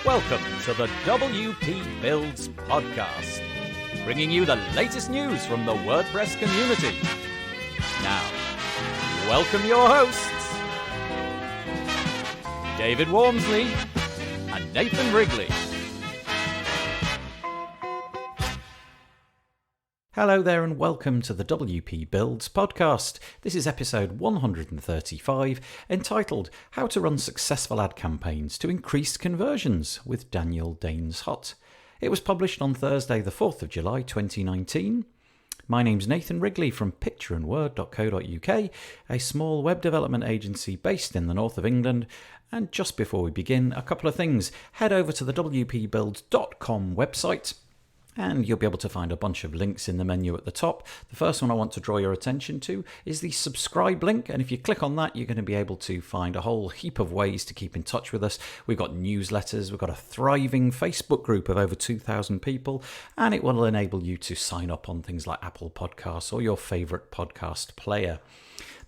Welcome to the WP Builds podcast, bringing you the latest news from the WordPress community. Now, welcome your hosts, David Wormsley and Nathan Wrigley. Hello there and welcome to the WP Builds podcast. This is episode 135, entitled How to Run Successful Ad Campaigns to Increase Conversions with Daniel Daines-Hutt. It was published on Thursday the 4th of July 2019. My name's Nathan Wrigley from pictureandword.co.uk, a small web development agency based in the north of England. And just before we begin, a couple of things. Head over to the wpbuilds.com website, and you'll be able to find a bunch of links in the menu at the top. The first one I want to draw your attention to is the subscribe link. And if you click on that, you're going to be able to find a whole heap of ways to keep in touch with us. We've got newsletters, we've got a thriving Facebook group of over 2,000 people, and it will enable you to sign up on things like Apple Podcasts or your favorite podcast player.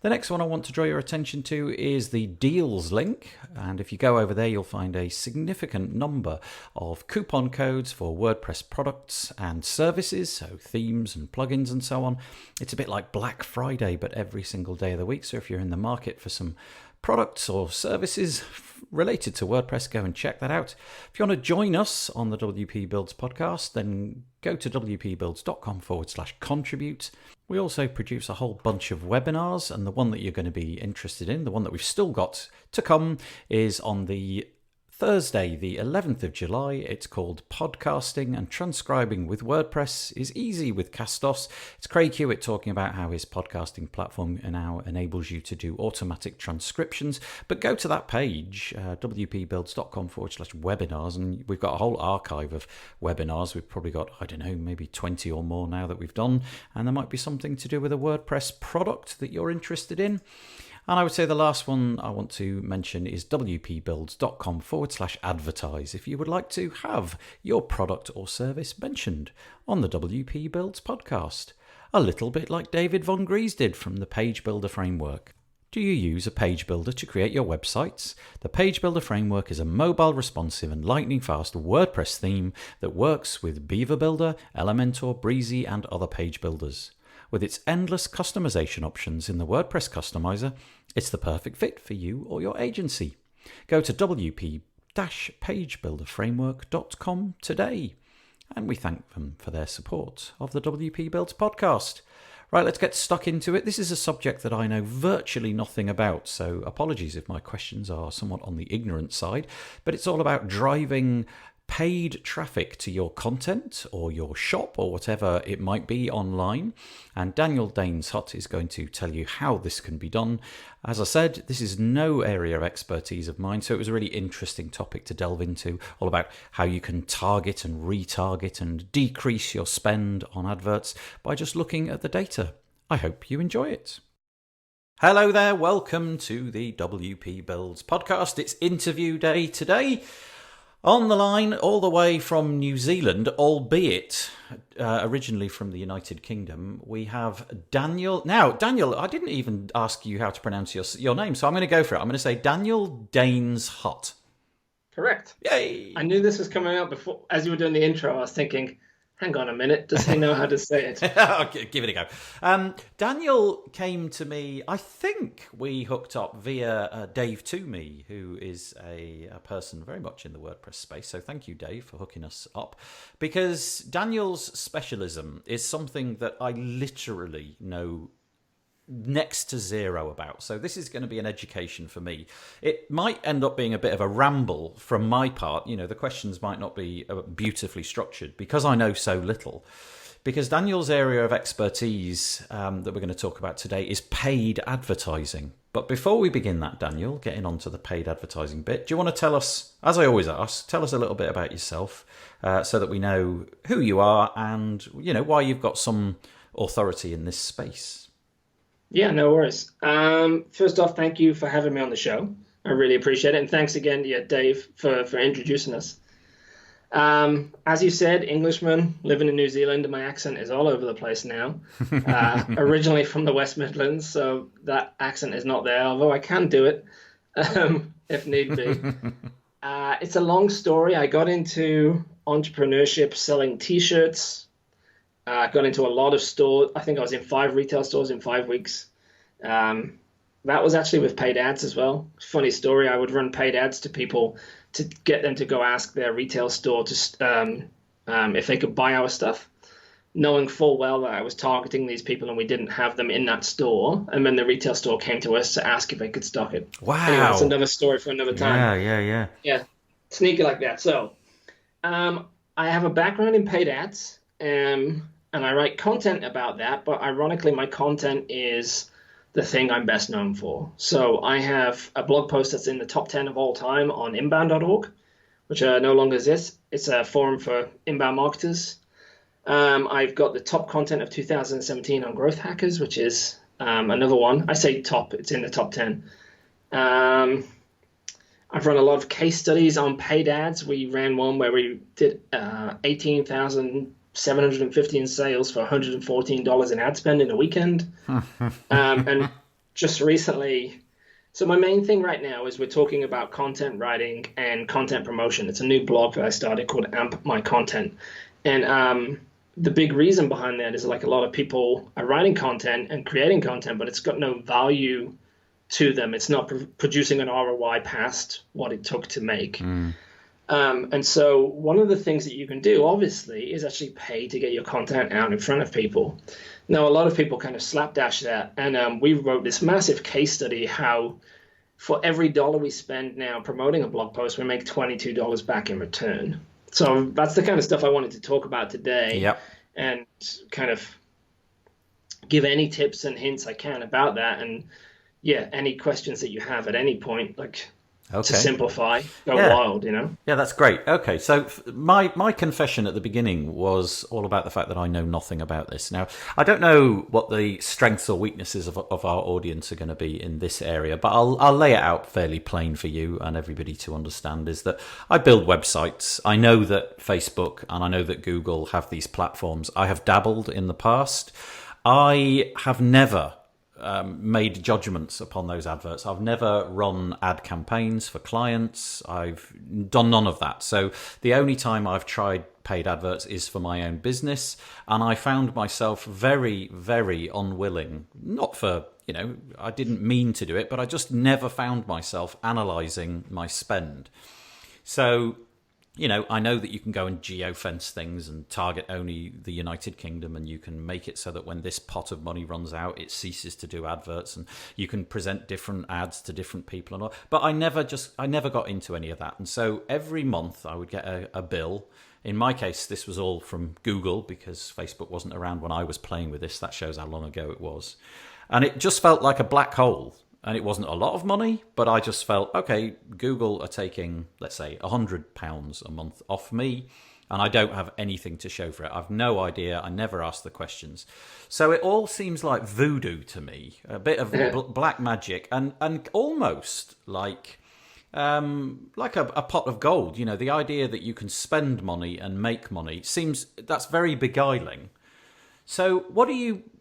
The next one I want to draw your attention to is the deals link, and if you go over there you'll find a significant number of coupon codes for WordPress products and services, so themes and plugins and so on. It's a bit like Black Friday but every single day of the week, so if you're in the market for some products or services related to WordPress, go and check that out. If you want to join us on the WP Builds podcast, then go to wpbuilds.com/contribute. We also produce a whole bunch of webinars, and the one that you're going to be interested in, the one that we've still got to come, is on the Thursday, the 11th of July. It's called Podcasting and Transcribing with WordPress is Easy with Castos. It's Craig Hewitt talking about how his podcasting platform now enables you to do automatic transcriptions. But go to that page, wpbuilds.com/webinars, and we've got a whole archive of webinars. We've probably got, maybe 20 or more now that we've done. And there might be something to do with a WordPress product that you're interested in. And I would say the last one I want to mention is wpbuilds.com/advertise if you would like to have your product or service mentioned on the WP Builds podcast. A little bit like David Von Gries did from the Page Builder Framework. Do you use a page builder to create your websites? The Page Builder Framework is a mobile, responsive and lightning-fast WordPress theme that works with Beaver Builder, Elementor, Breezy and other page builders. With its endless customization options in the WordPress customizer, it's the perfect fit for you or your agency. Go to wp-pagebuilderframework.com today. And we thank them for their support of the WP Builds podcast. Right, let's get stuck into it. This is a subject that I know virtually nothing about, so apologies if my questions are somewhat on the ignorant side, but it's all about driving paid traffic to your content or your shop or whatever it might be online. And Daniel Daines-Hutt is going to tell you how this can be done. As I said, this is no area of expertise of mine, so it was a really interesting topic to delve into, all about how you can target and retarget and decrease your spend on adverts by just looking at the data. I hope you enjoy it. Hello there, welcome to the WP Builds podcast. It's interview day today. On the line, all the way from New Zealand, albeit originally from the United Kingdom, we have Daniel. Now, Daniel, I didn't even ask you how to pronounce your name, so I'm going to go for it. I'm going to say Daniel Daines-Hutt. Correct. Yay! I knew this was coming out before. As you were doing the intro, I was thinking, hang on a minute, does he know how to say it? Okay, give it a go. Daniel came to me, I think we hooked up via Dave Toomey, who is a person very much in the WordPress space. So thank you, Dave, for hooking us up. Because Daniel's specialism is something that I literally know next to zero about. So this is going to be an education for me. It might end up being a bit of a ramble from my part. You know, the questions might not be beautifully structured because I know so little. Because Daniel's area of expertise that we're going to talk about today is paid advertising. But before we begin that, Daniel, getting on to the paid advertising bit, do you want to tell us, as I always ask, tell us a little bit about yourself so that we know who you are and, you know, why you've got some authority in this space. Yeah, no worries. First off, thank you for having me on the show. I really appreciate it. And thanks again, Dave, for introducing us. As you said, Englishman, living in New Zealand, and my accent is all over the place now. Originally from the West Midlands, so that accent is not there, although I can do it if need be. It's a long story. I got into entrepreneurship selling t-shirts. Got into a lot of stores. I think I was in 5 retail stores in 5 weeks. Um, that was actually with paid ads as well. Funny story. I would run paid ads to people to get them to go ask their retail store if they could buy our stuff, knowing full well that I was targeting these people and we didn't have them in that store. And then the retail store came to us to ask if they could stock it. Wow. Anyway, that's another story for another time. Yeah. Yeah, sneaky like that. So, I have a background in paid ads, and I write content about that. But ironically, my content is the thing I'm best known for. So I have a blog post that's in the top 10 of all time on inbound.org, which no longer exists. It's a forum for inbound marketers. I've got the top content of 2017 on growth hackers, which is another one. I say top, it's in the top 10. I've run a lot of case studies on paid ads. We ran one where we did 18,750 in sales for $114 in ad spend in a weekend. And just recently, so my main thing right now is we're talking about content writing and content promotion. It's a new blog that I started called Amp My Content. And the big reason behind that is like a lot of people are writing content and creating content, but it's got no value to them. It's not producing an ROI past what it took to make. And so one of the things that you can do, obviously, is actually pay to get your content out in front of people. Now, a lot of people kind of slapdash that. And we wrote this massive case study how for every dollar we spend now promoting a blog post, we make $22 back in return. So that's the kind of stuff I wanted to talk about today. Yep. And kind of give any tips and hints I can about that. And yeah, any questions that you have at any point, like to simplify, go wild, you know? Yeah, that's great. Okay, so my confession at the beginning was all about the fact that I know nothing about this. Now, I don't know what the strengths or weaknesses of our audience are going to be in this area, but I'll lay it out fairly plain for you and everybody to understand, is that I build websites. I know that Facebook and I know that Google have these platforms. I have dabbled in the past. I have never made judgments upon those adverts. I've never run ad campaigns for clients. I've done none of that. So the only time I've tried paid adverts is for my own business. And I found myself very, very unwilling, not for, I didn't mean to do it, but I just never found myself analysing my spend. So I know that you can go and geofence things and target only the United Kingdom, and you can make it so that when this pot of money runs out, it ceases to do adverts, and you can present different ads to different people and all. But I never got into any of that. And so every month I would get a bill. In my case, this was all from Google because Facebook wasn't around when I was playing with this. That shows how long ago it was. And it just felt like a black hole. And it wasn't a lot of money, but I just felt, okay, Google are taking, let's say, £100 a month off me, and I don't have anything to show for it. I've no idea. I never asked the questions. So it all seems like voodoo to me, a bit of black magic, and almost like a pot of gold. The idea that you can spend money and make money that's very beguiling. So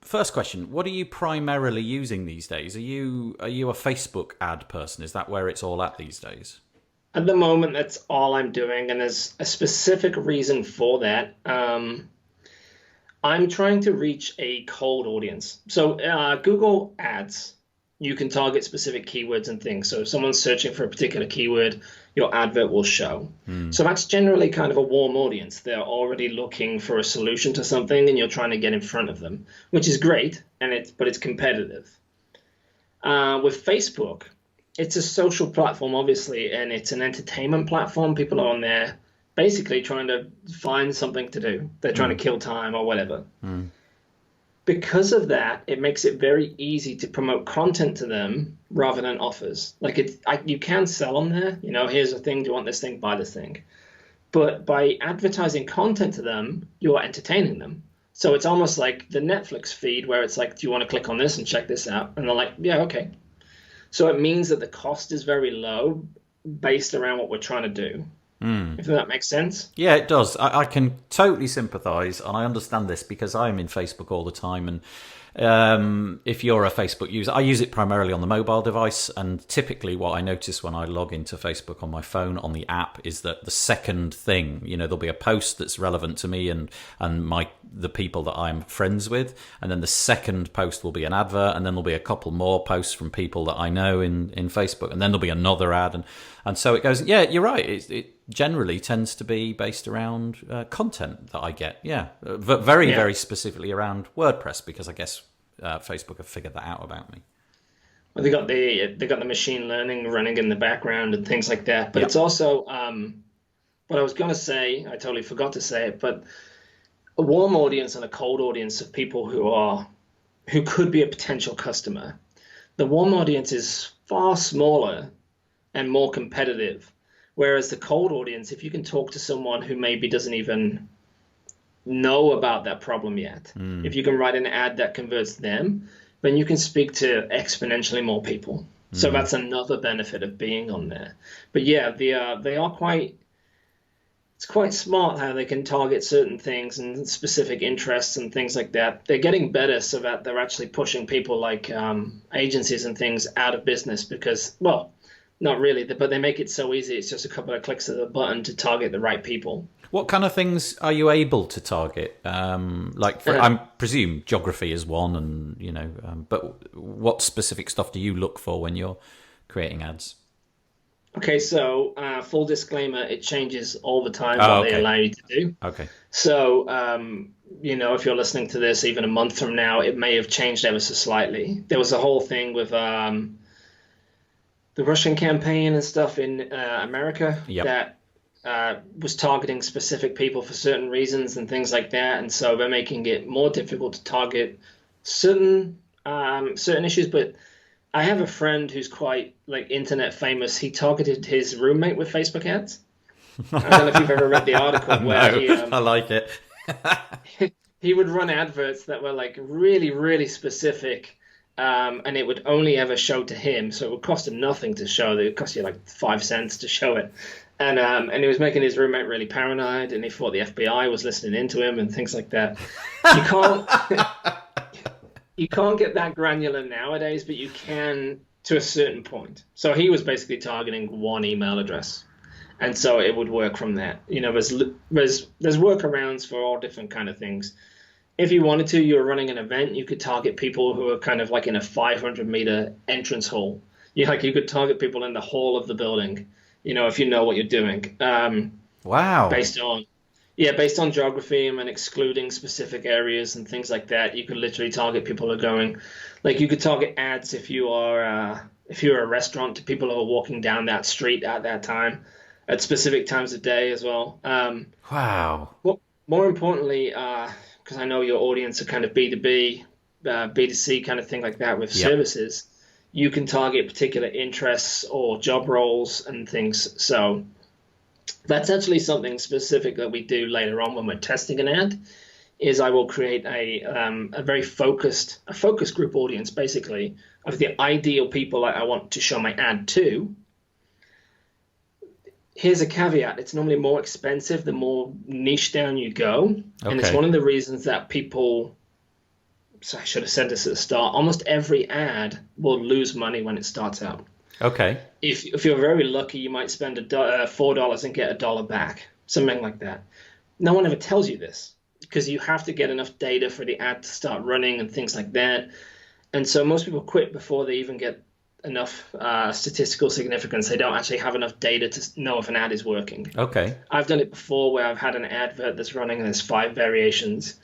first question, what are you primarily using these days? Are you a Facebook ad person? Is that where it's all at these days? At the moment, that's all I'm doing. And there's a specific reason for that. I'm trying to reach a cold audience. So Google Ads, you can target specific keywords and things. So if someone's searching for a particular keyword, your advert will show. So that's generally kind of a warm audience. They're already looking for a solution to something, and you're trying to get in front of them, which is great, but it's competitive. With Facebook, it's a social platform, obviously, and it's an entertainment platform. People are on there basically trying to find something to do. They're trying to kill time or whatever. Because of that, it makes it very easy to promote content to them rather than offers. You can sell on there. Here's a thing. Do you want this thing? Buy this thing. But by advertising content to them, you're entertaining them. So it's almost like the Netflix feed where it's like, do you want to click on this and check this out? And they're like, yeah, okay. So it means that the cost is very low based around what we're trying to do. if that makes sense. Yeah, it does. I can totally sympathise, and I understand this because I'm in Facebook all the time. And if you're a Facebook user, I use it primarily on the mobile device. And typically, what I notice when I log into Facebook on my phone on the app is that the second thing, there'll be a post that's relevant to me and the people that I'm friends with, and then the second post will be an advert, and then there'll be a couple more posts from people that I know in Facebook, and then there'll be another ad, and so it goes. Yeah, you're right. It generally tends to be based around content that I get. Yeah, very specifically around WordPress, because I guess Facebook have figured that out about me. Well, they got the machine learning running in the background and things like that. But It's also what I was going to say. I totally forgot to say it, but a warm audience and a cold audience of people who could be a potential customer. The warm audience is far smaller and more competitive, whereas the cold audience, if you can talk to someone who maybe doesn't even know about that problem yet, if you can write an ad that converts them, then you can speak to exponentially more people. So that's another benefit of being on there. But yeah, they are quite. It's quite smart how they can target certain things and specific interests and things like that. They're getting better so that they're actually pushing people like agencies and things out of business because, well, not really, but they make it so easy. It's just a couple of clicks of the button to target the right people. What kind of things are you able to target? I presume geography is one, and but what specific stuff do you look for when you're creating ads? Okay, so full disclaimer, it changes all the time what they allow you to do. Okay. So, if you're listening to this even a month from now, it may have changed ever so slightly. There was a whole thing with the Russian campaign and stuff in America that was targeting specific people for certain reasons and things like that. And so they're making it more difficult to target certain issues, but I have a friend who's quite internet famous. He targeted his roommate with Facebook ads. I don't know if you've ever read the article where I like it. He would run adverts that were really, really specific, and it would only ever show to him. So it would cost him nothing to show. It would cost you 5 cents to show it. And he was making his roommate really paranoid, and he thought the FBI was listening into him and things like that. You can't. You can't get that granular nowadays, but you can to a certain point. So he was basically targeting one email address, and so it would work from that. There's workarounds for all different kind of things. If you wanted to, you were running an event, you could target people who are kind of in a 500-meter entrance hall. You could target people in the hall of the building. If you know what you're doing. Wow. Based on geography and excluding specific areas and things like that, you could literally target people who are going. You could target ads if you're a restaurant to people who are walking down that street at that time, at specific times of day as well. Wow. Well, more importantly, because I know your audience are kind of B2B, B2C kind of thing like that with services, you can target particular interests or job roles and things. So that's actually something specific that we do later on when we're testing an ad, is I will create a very focus group audience, basically, of the ideal people I want to show my ad to. Here's a caveat. It's normally more expensive the more niche down you go. Okay. And it's one of the reasons that people, so I should have said this at the start, almost every ad will lose money when it starts out. Okay. If you're very lucky, you might spend $4 and get $1 back, something like that. No one ever tells you this because you have to get enough data for the ad to start running and things like that. And so most people quit before they even get enough statistical significance. They don't actually have enough data to know if an ad is working. Okay. I've done it before where I've had an advert that's running and there's 5 variations.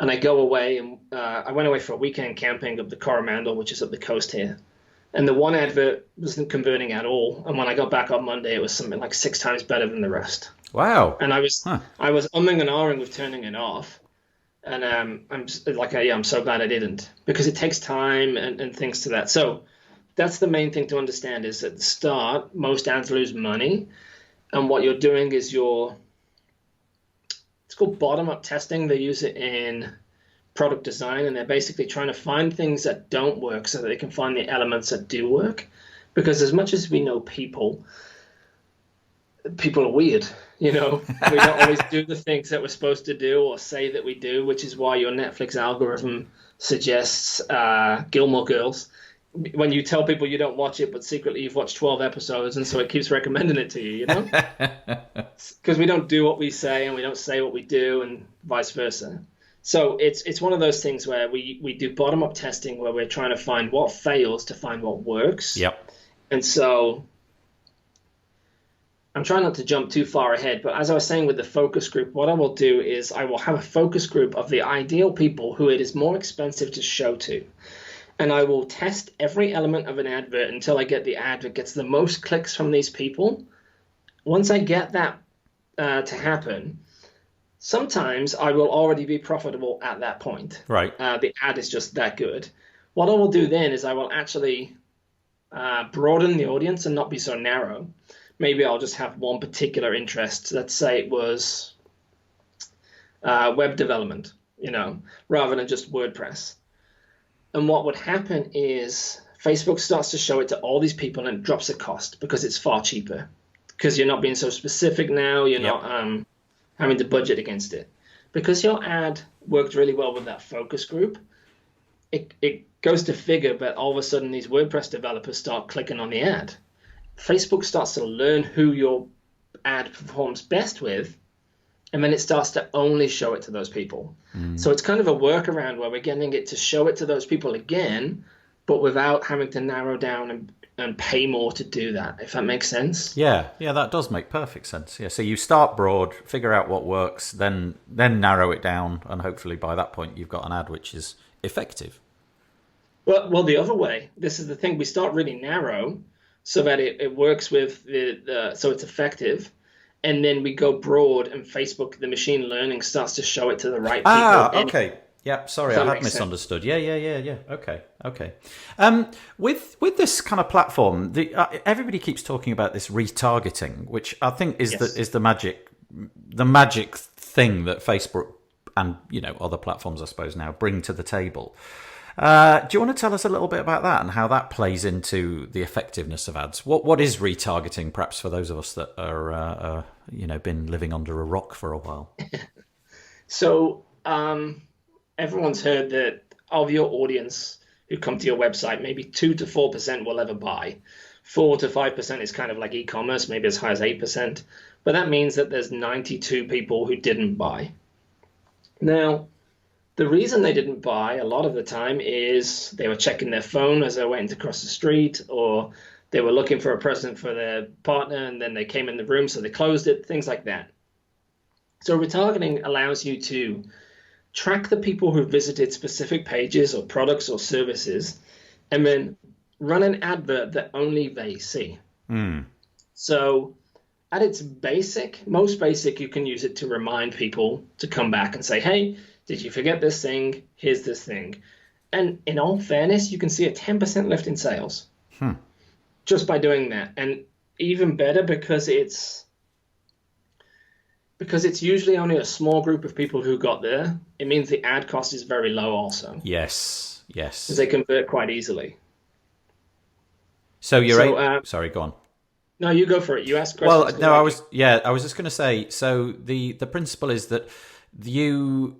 And I go away and I went away for a weekend camping up the Coromandel, which is up the coast here. And the one advert wasn't converting at all. And when I got back on Monday, it was something 6 times better than the rest. Wow. And I was umming and ahhing with turning it off. And I'm so glad I didn't, because it takes time and things to that. So that's the main thing to understand, is at the start, most ads lose money. And what you're doing is it's called bottom-up testing. They use it in product design, and they're basically trying to find things that don't work so that they can find the elements that do work. Because as much as we know people, people are weird. We don't always do the things that we're supposed to do or say that we do, which is why your Netflix algorithm suggests Gilmore Girls. When you tell people you don't watch it, but secretly you've watched 12 episodes, and so it keeps recommending it to you, Because we don't do what we say, and we don't say what we do, and vice versa. So it's one of those things where we do bottom-up testing where we're trying to find what fails to find what works. Yep. And so I'm trying not to jump too far ahead, but as I was saying with the focus group, what I will do is I will have a focus group of the ideal people who it is more expensive to show to. And I will test every element of an advert until I get the ad that gets the most clicks from these people. Once I get that to happen, sometimes I will already be profitable at that point. Right. The ad is just that good. What I will do then is I will actually broaden the audience and not be so narrow. Maybe I'll just have one particular interest. Let's say it was web development, rather than just WordPress. And what would happen is Facebook starts to show it to all these people and it drops the cost because it's far cheaper. Because you're not being so specific now. You're not having to budget against it. Because your ad worked really well with that focus group, it goes to figure, but all of a sudden these WordPress developers start clicking on the ad. Facebook starts to learn who your ad performs best with, and then it starts to only show it to those people. So it's kind of a workaround where we're getting it to show it to those people again, but without having to narrow down and pay more to do that, if that makes sense. Yeah, that does make perfect sense. Yeah, so you start broad, figure out what works, then narrow it down, and hopefully by that point you've got an ad which is effective. Well, the other way, this is the thing, we start really narrow so that it works with so it's effective. And then we go broad, and Facebook, the machine learning, starts to show it to the right people. Okay. Yeah, sorry, I had misunderstood. Yeah. Okay. With this kind of platform, everybody keeps talking about this retargeting, which I think is the magic thing that Facebook and other platforms, I suppose, now bring to the table. Do you want to tell us a little bit about that and how that plays into the effectiveness of ads? What is retargeting, perhaps, for those of us that are been living under a rock for a while? So everyone's heard that of your audience who come to your website, maybe 2 to 4% will ever buy. 4 to 5% is kind of like e-commerce, maybe as high as 8%. But that means that there's 92 people who didn't buy. Now, the reason they didn't buy a lot of the time is they were checking their phone as they went to cross the street, or they were looking for a present for their partner and then they came in the room, so they closed it, things like that. So retargeting allows you to track the people who visited specific pages or products or services and then run an advert that only they see. So at its most basic, you can use it to remind people to come back and say, hey, did you forget this thing? Here's this thing. And in all fairness, you can see a 10% lift in sales just by doing that. And even better because it's usually only a small group of people who got there. It means the ad cost is very low also. Yes. Because they convert quite easily. So sorry, go on. No, you go for it. You asked questions. Well, no, I was just going to say, so the principle is that you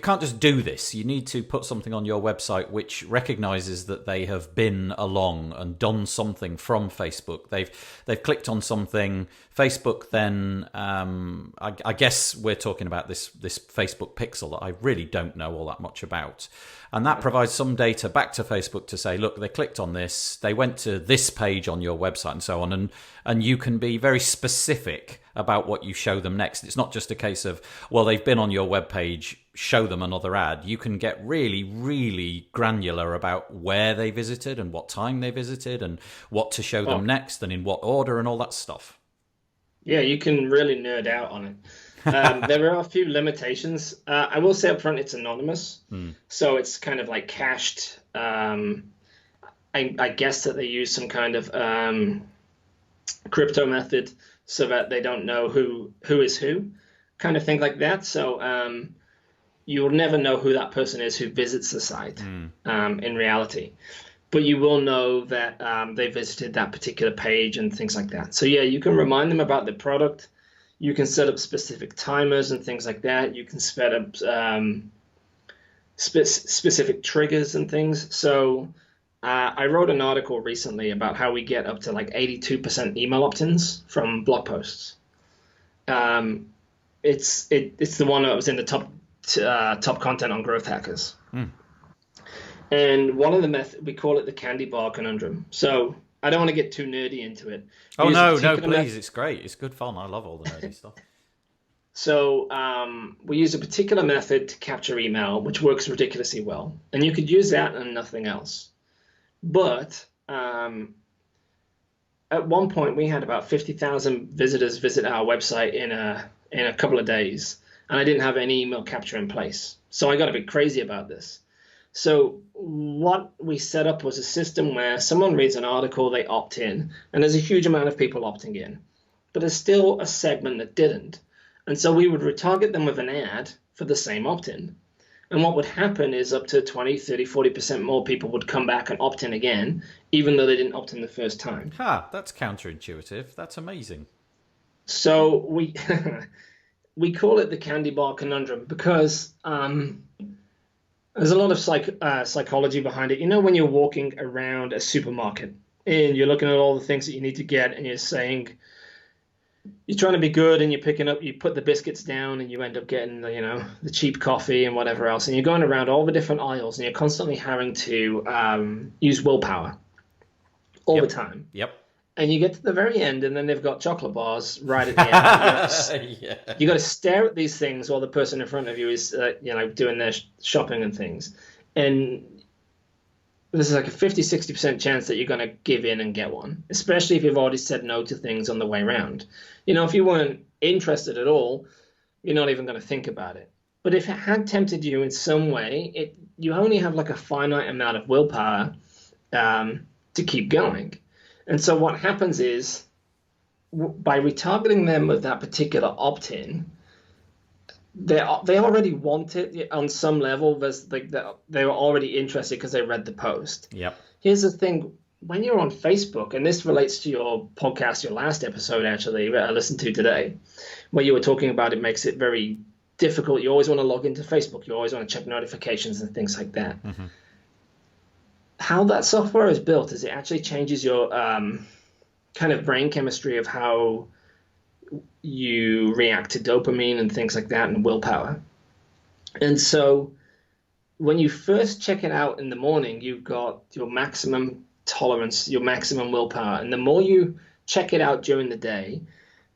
can't just do this. You need to put something on your website which recognizes that they have been along and done something from Facebook. They've clicked on something. Facebook then, I guess we're talking about this Facebook pixel that I really don't know all that much about. And that provides some data back to Facebook to say, look, they clicked on this, they went to this page on your website and so on. And you can be very specific about what you show them next. It's not just a case of, well, they've been on your webpage, show them another ad. You can get really, really granular about where they visited and what time they visited and what to show them next and in what order and all that stuff. Yeah, you can really nerd out on it. There are a few limitations. I will say up front, it's anonymous. So it's kind of like cached. I guess that they use some kind of crypto method so that they don't know who is who, kind of thing like that. So you'll never know who that person is who visits the site in reality. but you will know that they visited that particular page and things like that. So yeah, you can remind them about the product. You can set up specific timers and things like that. You can set up specific triggers and things. So I wrote an article recently about how we get up to like 82% email opt-ins from blog posts. It's the one that was in the top content on Growth Hackers. And one of the we call it the candy bar conundrum. So I don't want to get too nerdy into it. Oh, no, please. It's great. It's good fun. I love all the nerdy stuff. So we use a particular method to capture email, which works ridiculously well. And you could use that and nothing else. But at one point, we had about 50,000 visitors visit our website in a couple of days. And I didn't have any email capture in place. So I got a bit crazy about this. So what we set up was a system where someone reads an article, they opt in, and there's a huge amount of people opting in. But there's still a segment that didn't. And so we would retarget them with an ad for the same opt-in. And what would happen is up to 20, 30, 40% more people would come back and opt in again, even though they didn't opt in the first time. That's counterintuitive. That's amazing. So we we call it the candy bar conundrum because there's a lot of psychology behind it. You know, when you're walking around a supermarket and you're looking at all the things that you need to get and you're saying, you're trying to be good and you put the biscuits down and you end up getting, the cheap coffee and whatever else. And you're going around all the different aisles and you're constantly having to use willpower all the time. Yep. And you get to the very end and then they've got chocolate bars right at the end. You got to stare at these things while the person in front of you is, doing their shopping and things. And there's like a 50, 60% chance that you're going to give in and get one, especially if you've already said no to things on the way around. If you weren't interested at all, you're not even going to think about it. But if it had tempted you in some way, you only have like a finite amount of willpower to keep going. And so what happens is, by retargeting them with that particular opt-in, they already want it on some level. They were already interested because they read the post. Yep. Here's the thing. When you're on Facebook, and this relates to your podcast, your last episode, actually, that I listened to today, where you were talking about it makes it very difficult. You always want to log into Facebook. You always want to check notifications and things like that. Mm-hmm. How that software is built is it actually changes your kind of brain chemistry of how you react to dopamine and things like that and willpower. And so when you first check it out in the morning, you've got your maximum tolerance, your maximum willpower. And the more you check it out during the day,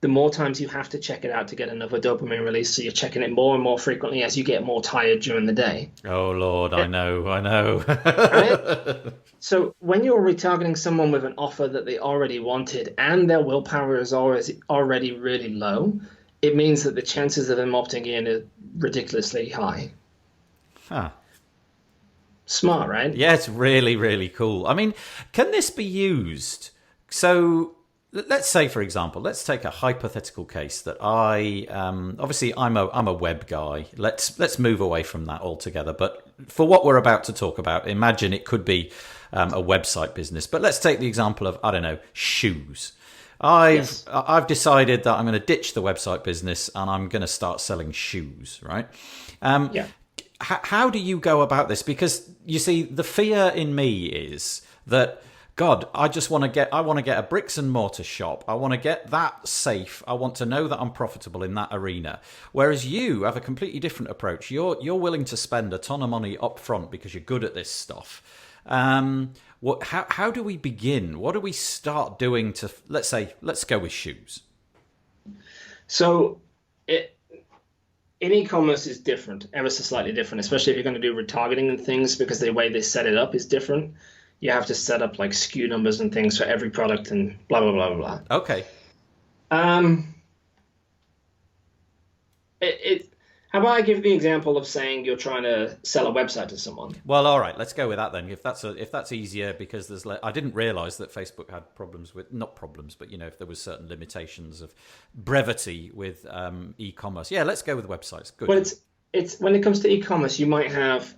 the more times you have to check it out to get another dopamine release. So you're checking it more and more frequently as you get more tired during the day. Oh, Lord, I know. Right? So when you're retargeting someone with an offer that they already wanted and their willpower is already really low, it means that the chances of them opting in are ridiculously high. Huh. Smart, right? Yeah, it's really, really cool. I mean, can this be used? So let's say, for example, let's take a hypothetical case that obviously I'm a web guy. Let's move away from that altogether. But for what we're about to talk about, imagine it could be a website business. But let's take the example of, I don't know, shoes. I've decided that I'm going to ditch the website business and I'm going to start selling shoes, right? How do you go about this? Because you see, the fear in me is that, God, I want to get a bricks and mortar shop. I want to get that safe. I want to know that I'm profitable in that arena. Whereas you have a completely different approach. You're willing to spend a ton of money up front because you're good at this stuff. How do we begin? What do we start doing to, let's go with shoes? So in e-commerce is different, ever so slightly different, especially if you're going to do retargeting and things, because the way they set it up is different. You have to set up like SKU numbers and things for every product and blah, blah, blah, blah. Okay. How about I give the example of saying you're trying to sell a website to someone? Well, all right, let's go with that then. If that's easier, because I didn't realize that Facebook had problems with, not problems, but if there was certain limitations of brevity with e-commerce. Yeah, let's go with websites. Good. Well, it's when it comes to e-commerce, you might have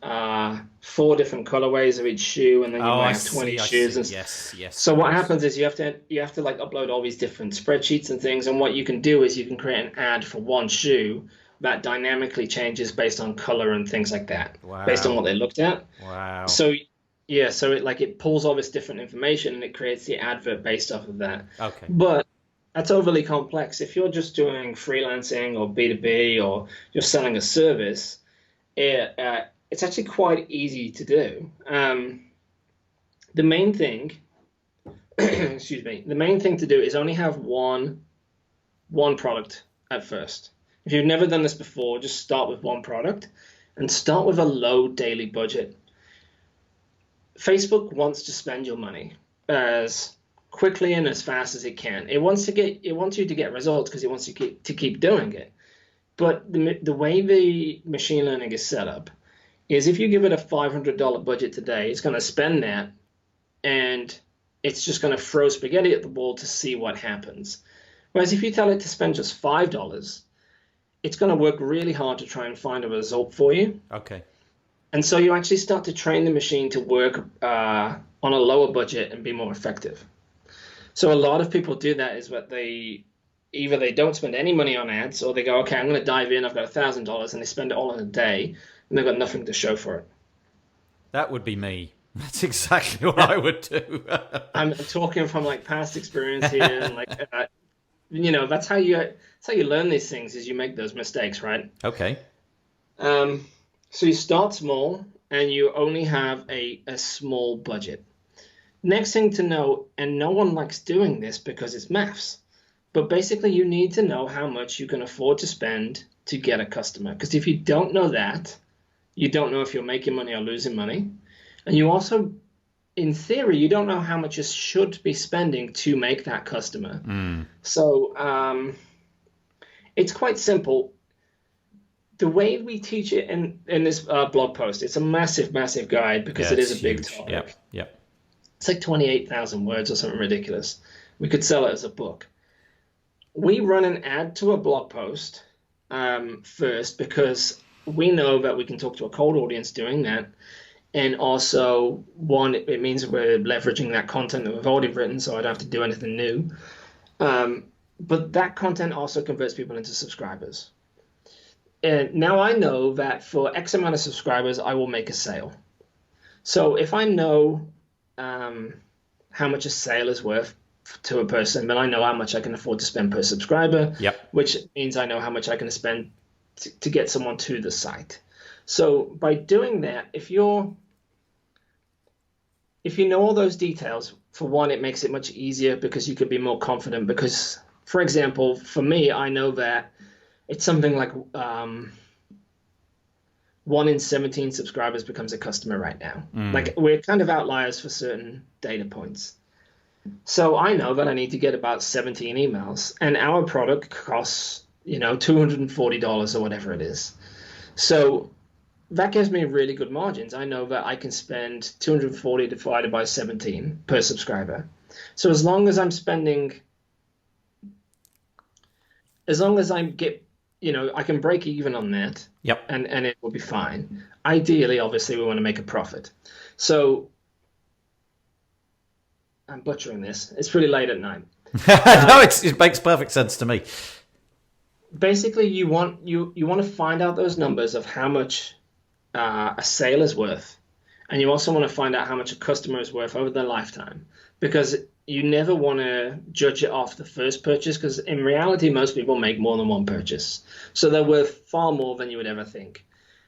4 different colorways of each shoe, and then you Oh, might I have 20 see. I shoes. see. And Yes. Yes. so Of what course. happens is you have to like upload all these different spreadsheets and things. And what you can do is you can create an ad for one shoe that dynamically changes based on color and things like that, based on Wow. what they looked at. Wow. So yeah, so it pulls all this different information and it creates the advert based off of that. Okay. But that's overly complex. If you're just doing freelancing or B2B or you're selling a service, it's actually quite easy to do. The main thing, excuse me, the main thing to do is only have one product at first. If you've never done this before, just start with one product and start with a low daily budget. Facebook wants to spend your money as quickly and as fast as it can. It wants you to get results because it wants you to keep doing it. But the way the machine learning is set up is if you give it a $500 budget today, it's going to spend that and it's just going to throw spaghetti at the wall to see what happens. Whereas if you tell it to spend just $5, it's going to work really hard to try and find a result for you. Okay. And so you actually start to train the machine to work on a lower budget and be more effective. So a lot of people do that is what either they don't spend any money on ads or they go, okay, I'm going to dive in, I've got $1,000 and they spend it all in a day and they've got nothing to show for it. That would be me. That's exactly what I would do. I'm talking from like past experience here and like, that's how you learn these things is you make those mistakes, right? Okay. So you start small and you only have a small budget. Next thing to know, and no one likes doing this because it's maths, but basically you need to know how much you can afford to spend to get a customer. Because if you don't know that, you don't know if you're making money or losing money. And you also, in theory, you don't know how much you should be spending to make that customer. So it's quite simple. The way we teach it in this blog post, it's a massive, massive guide because it is a big topic. Yep. It's like 28,000 words or something ridiculous. We could sell it as a book. We run an ad to a blog post first because we know that we can talk to a cold audience doing that. And also, one, it means we're leveraging that content that we've already written, so I don't have to do anything new. But that content also converts people into subscribers. And now I know that for X amount of subscribers, I will make a sale. So if I know how much a sale is worth to a person, then I know how much I can afford to spend per subscriber, which means I know how much I can spend to get someone to the site. So by doing that, if you know all those details, for one, it makes it much easier because you can be more confident. Because, for example, for me, I know that it's something like 1 in 17 subscribers becomes a customer right now. Like we're kind of outliers for certain data points. So I know that I need to get about 17 emails, and our product costs, $240 or whatever it is. So that gives me really good margins. I know that I can spend 240 divided by 17 per subscriber. So as long as I I can break even on that. And it will be fine. Ideally, obviously, we want to make a profit. So I'm butchering this. It's pretty late at night. No, it makes perfect sense to me. Basically, you want to find out those numbers of how much a sale is worth, and you also want to find out how much a customer is worth over their lifetime, because you never want to judge it off the first purchase, because in reality, most people make more than one purchase. So they're worth far more than you would ever think.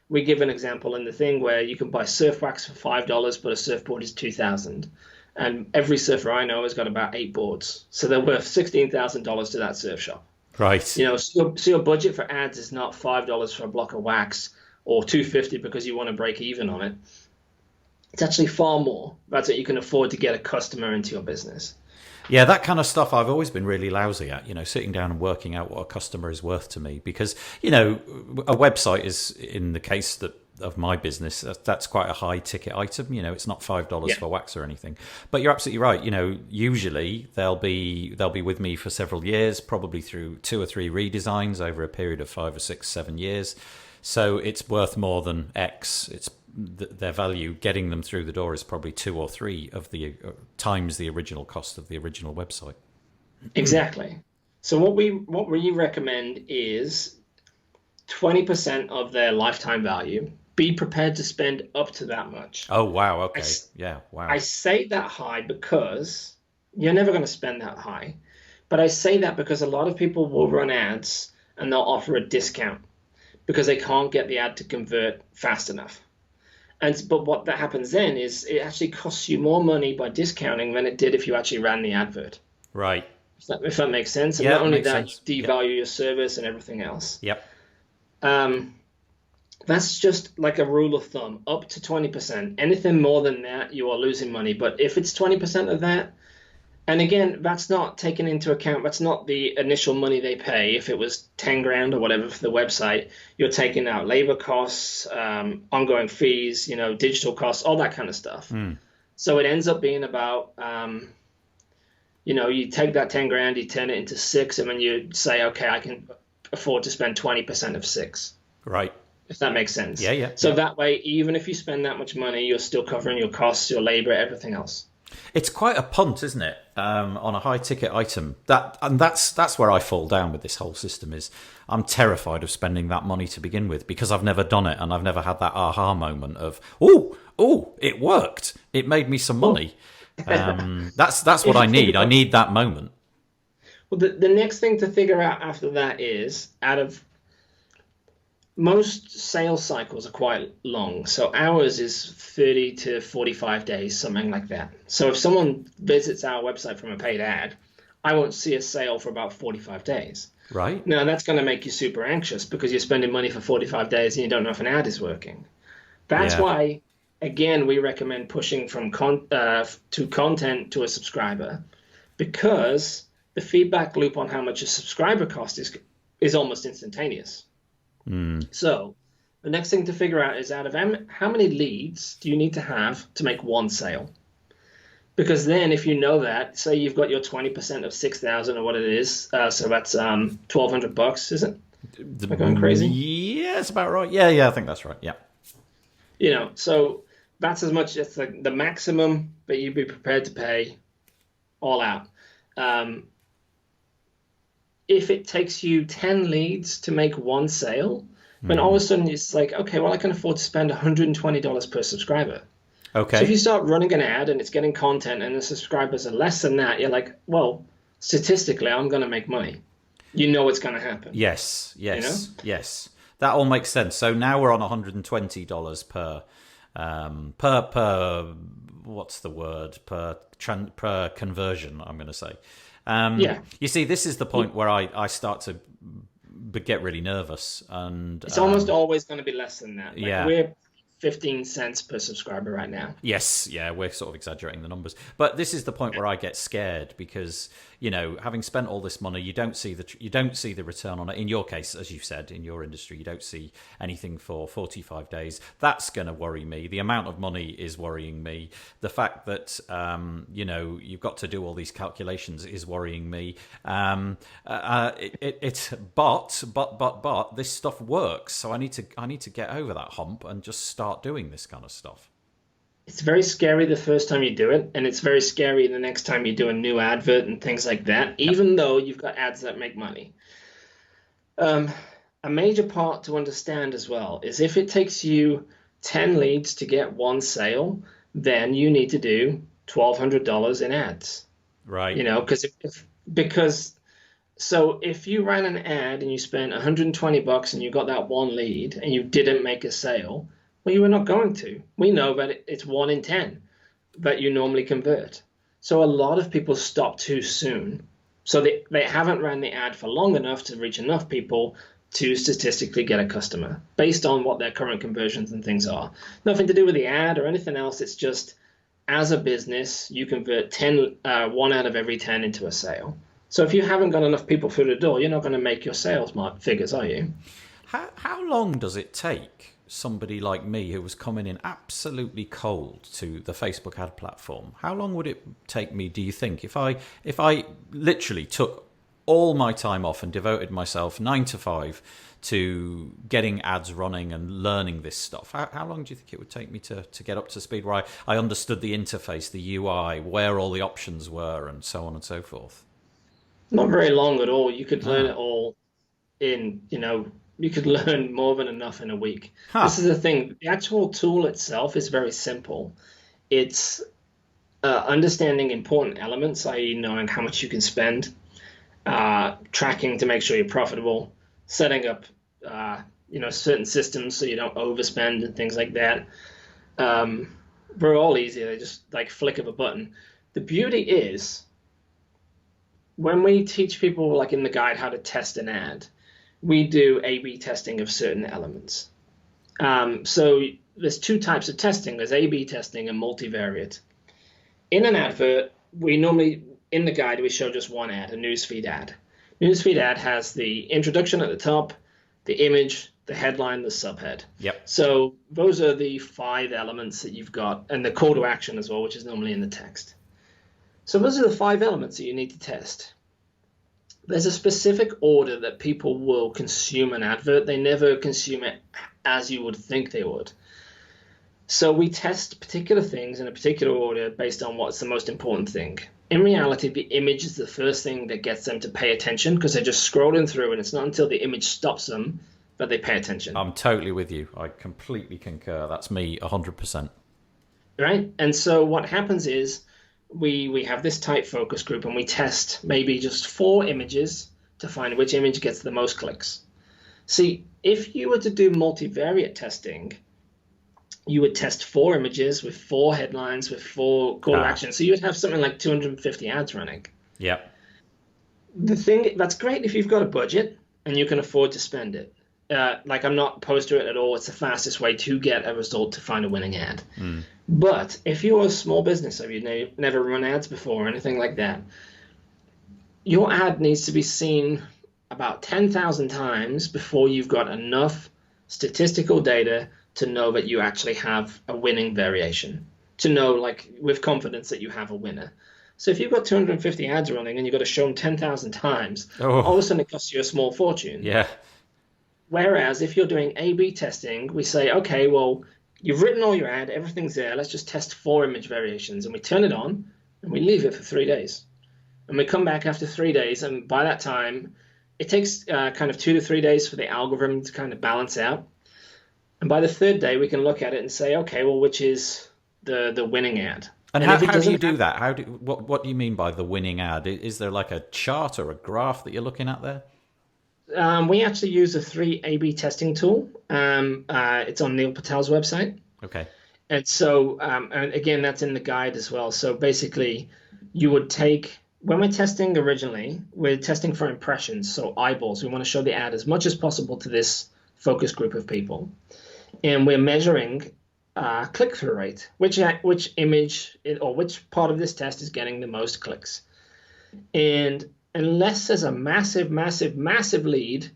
We give an example in the thing where you can buy surf wax for $5, but a surfboard is $2,000. And every surfer I know has got about 8 boards. So they're worth $16,000 to that surf shop. Right. So your budget for ads is not $5 for a block of wax or $250 because you want to break even on it. It's actually far more. That's what you can afford to get a customer into your business. Yeah, that kind of stuff I've always been really lousy at, sitting down and working out what a customer is worth to me. Because, a website is, in the case of my business, that's quite a high ticket item. It's not $5 for wax or anything. But you're absolutely right. Usually they'll be with me for several years, probably through 2 or 3 redesigns over a period of 5 or 6, 7 years. So it's worth more than X. It's their value getting them through the door is probably 2 or 3 of the times the original cost of the original website. Exactly. So what we recommend is 20% of their lifetime value. Be prepared to spend up to that much. Oh, wow. Okay. Yeah. Wow. I say that high because you're never going to spend that high. But I say that because a lot of people will run ads and they'll offer a discount because they can't get the ad to convert fast enough. But what that happens then is it actually costs you more money by discounting than it did if you actually ran the advert. Right. If that makes sense. And Yeah, not only makes that, sense. you devalue your service and everything else. Yep. That's just like a rule of thumb, up to 20%. Anything more than that, you are losing money. But if it's 20% of that, and again, that's not taken into account, that's not the initial money they pay. If it was 10 grand or whatever for the website, you're taking out labor costs, ongoing fees, digital costs, all that kind of stuff. So it ends up being about, you take that 10 grand, you turn it into 6, and then you say, okay, I can afford to spend 20% of 6. Right. If that makes sense. Yeah. So that way, even if you spend that much money, you're still covering your costs, your labor, everything else. It's quite a punt, isn't it, on a high-ticket item? That's where I fall down with this whole system. Is I'm terrified of spending that money to begin with because I've never done it and I've never had that aha moment of oh, it worked. It made me some money. That's what I need. I need that moment. Well, the next thing to figure out after that is most sales cycles are quite long. So ours is 30 to 45 days, something like that. So if someone visits our website from a paid ad, I won't see a sale for about 45 days. Right. Now, that's going to make you super anxious because you're spending money for 45 days and you don't know if an ad is working. That's why, again, we recommend pushing from to content to a subscriber, because the feedback loop on how much a subscriber cost is almost instantaneous. So the next thing to figure out is out of how many leads do you need to have to make one sale? Because then if you know that, say you've got your 20% of 6,000 or what it is, so that's $1,200, is it? Am I going crazy? Yeah, it's about right. Yeah, I think that's right. Yeah. So that's as much as the maximum that you'd be prepared to pay all out. If it takes you 10 leads to make one sale, then all of a sudden it's like, okay, well, I can afford to spend $120 per subscriber. Okay. So if you start running an ad and it's getting content and the subscribers are less than that, you're like, well, statistically, I'm going to make money. You know what's going to happen. Yes. That all makes sense. So now we're on $120 per what's the word, per conversion, I'm going to say. You see, this is the point where I start to get really nervous, and it's almost always going to be less than that. We're 15 cents per subscriber right now. Yes, we're sort of exaggerating the numbers, but this is the point where I get scared because having spent all this money, you don't see the return on it. In your case, as you said, in your industry, you don't see anything for 45 days. That's going to worry me. The amount of money is worrying me. The fact that you've got to do all these calculations is worrying me. But this stuff works, so I need to get over that hump and just start doing this kind of stuff. It's very scary the first time you do it, and it's very scary the next time you do a new advert and things like that, even though you've got ads that make money. A major part to understand as well is if it takes you 10 leads to get one sale, then you need to do $1,200 in ads. Right. Because if you ran an ad and you spent $120 and you got that one lead and you didn't make a sale, well, you were not going to. We know that it's 1 in 10 that you normally convert. So a lot of people stop too soon. So they haven't ran the ad for long enough to reach enough people to statistically get a customer based on what their current conversions and things are. Nothing to do with the ad or anything else. It's just, as a business, you convert 1 out of every 10 into a sale. So if you haven't got enough people through the door, you're not going to make your sales figures, are you? How long does it take somebody like me who was coming in absolutely cold to the Facebook ad platform? How long would it take me, do you think, if I literally took all my time off and devoted myself 9 to 5 to getting ads running and learning this stuff, how long do you think it would take me to get up to speed where I understood the interface, the UI, where all the options were, and so on and so forth? Not very long at all. You could learn it all in, you could learn more than enough in a week. This is the thing. The actual tool itself is very simple. It's understanding important elements, i.e. knowing how much you can spend, tracking to make sure you're profitable, setting up, certain systems so you don't overspend and things like that. They're all easy. They're just like flick of a button. The beauty is when we teach people, like in the guide, how to test an ad, we do A/B testing of certain elements. So there's two types of testing. There's A/B testing and multivariate. In an advert, we normally, in the guide, we show just one ad, a newsfeed ad. Newsfeed ad has the introduction at the top, the image, the headline, the subhead. Yep. So those are the 5 elements that you've got, and the call to action as well, which is normally in the text. So those are the 5 elements that you need to test. There's a specific order that people will consume an advert. They never consume it as you would think they would. So we test particular things in a particular order based on what's the most important thing. In reality, the image is the first thing that gets them to pay attention because they're just scrolling through, and it's not until the image stops them that they pay attention. I'm totally with you. I completely concur. That's me 100%. Right? And so what happens is we have this tight focus group, and we test maybe just 4 images to find which image gets the most clicks. See, if you were to do multivariate testing, you would test 4 images with 4 headlines with 4 call to action. So you would have something like 250 ads running. Yeah. The thing that's great if you've got a budget and you can afford to spend it. I'm not opposed to it at all. It's the fastest way to get a result, to find a winning ad. But if you're a small business, or you've never run ads before or anything like that, your ad needs to be seen about 10,000 times before you've got enough statistical data to know that you actually have a winning variation, to know, like, with confidence that you have a winner. So if you've got 250 ads running and you've got to show them 10,000 times, all of a sudden it costs you a small fortune. Yeah. Whereas if you're doing A/B testing, we say, okay, well, you've written all your ad, everything's there, let's just test 4 image variations. And we turn it on and we leave it for 3 days. And we come back after 3 days, and by that time, it takes kind of 2 to 3 days for the algorithm to kind of balance out. And by the 3rd day, we can look at it and say, okay, well, which is the winning ad? And how do you do that? What do you mean by the winning ad? Is there like a chart or a graph that you're looking at there? We actually use a 3 A/B testing tool. It's on Neil Patel's website. Okay. And so, and again, that's in the guide as well. So basically, you would take, when we're testing originally, we're testing for impressions, so eyeballs. We want to show the ad as much as possible to this focus group of people. And we're measuring click-through rate, which image or which part of this test is getting the most clicks. And unless there's a massive, massive, massive lead,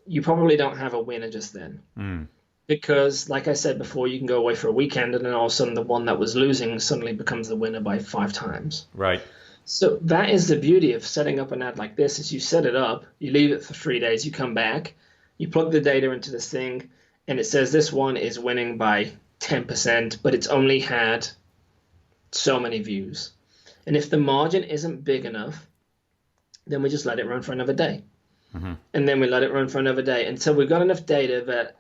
you probably don't have a winner just then. Because, like I said before, you can go away for a weekend and then all of a sudden the one that was losing suddenly becomes the winner by 5 times. Right. So that is the beauty of setting up an ad like this, is you set it up, you leave it for 3 days, you come back, you plug the data into this thing, and it says this one is winning by 10%, but it's only had so many views. And if the margin isn't big enough, then we just let it run for another day. And then we let it run for another day until we've got enough data that